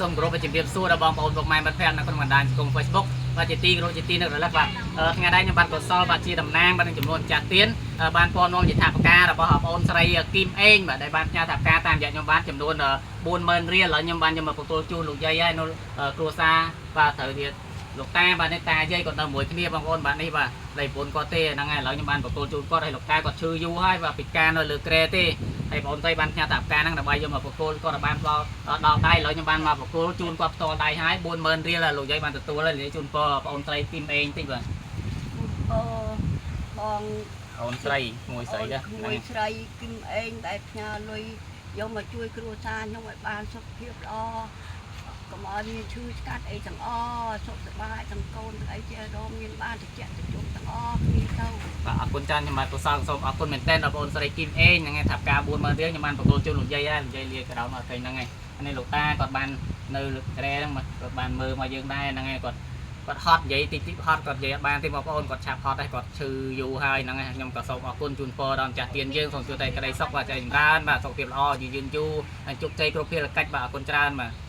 សូមគោរពជំរាបសួរដល់បងប្អូនពុកម៉ែមិត្តភ័ក្តិនៅក្នុងបណ្ដាញសង្គម Facebook បាទជាទីគោរពជាទីនឹករលឹកបាទថ្ងៃនេះខ្ញុំបានកុសលបាទជាតំណាងបាទនឹងចំនួនចាស់ទៀនបានពណ៌នាំជាថាបការរបស់បងប្អូនស្រីគីមអេងបាទដែលបានផ្ញើថាបការតាមរយៈខ្ញុំបានចំនួន40000រៀលហើយខ្ញុំបានយកមកទទួលជូនលោកយាយហើយនៅគ្រួសារបាទត្រូវទៀតលោកតាបាទនេះតាយាយគាត់នៅមួយគ្នាបងប្អូនបាទនេះបាទដៃប្រពន្ធគាត់ទេហ្នឹងហើយឥឡូវខ្ញុំបានទទួលជូនគាត់ហើយលោកតាគាត់ឈឺយូរហើយបាទពិការនៅលើក្រែទេហើយបងប្អូនស្រីបានផ្ញើថាបការហ្នឹងដើម្បីយកមកទទួលគាត់បានដល់ដៃឥឡូវខ្ញុំបានមកទទួលជូនគាត់ផ្ទាល់ដៃហើយ40000រៀលលោកយាយបានទទួលហើយនិយាយជូនបងប្អូនស្រីគីមអេងតិចបាទអូបងអូនស្រីមួយស្រីដែរមួយស្រីគឹមអេងដែលផ្ញើលុយយកមកជួយគ្រួសារខ្ញុំឲ្យបានសុខភាពល្អកុំឲ្យមានឈឺស្កាត់អីទាំងអស់សុខសប្បាយទាំងកូនទាំងអីជារមមានបានតិចតិចទាំងអស់គ្នាទៅបាទអរគុណចាស់ខ្ញុំបាទប្រសើរសូមអរគុណមែនទែនដល់បងប្អូនស្រីគីមអេងហ្នឹងឯងថាបការ40000រៀលខ្ញុំបានទទួលជូនលោកយាយហើយលោកយាយលាក្រោមអត់ឃើញហ្នឹងឯងនេះលោកតាគាត់បាននៅក្រែហ្នឹងគាត់បានមើលមកយើងដែរហ្នឹងឯងគាត់ហត់និយាយតិចហត់គាត់និយាយអត់បានទេបងប្អូនគាត់ឆាប់ហត់ហើយគាត់ឈឺយូរហើយហ្នឹងហើយខ្ញុំក៏សូមអរគុណជូនពរដល់ម្ចាស់ទានយើងសូមជួបតែក្តីសុខបាទចៃចម្រើនបាទសុខភាពល្អយឺនយូរហើយជោគជ័យគ្រប់ភារកិច្ចបាទអរគុណច្រើនបាទ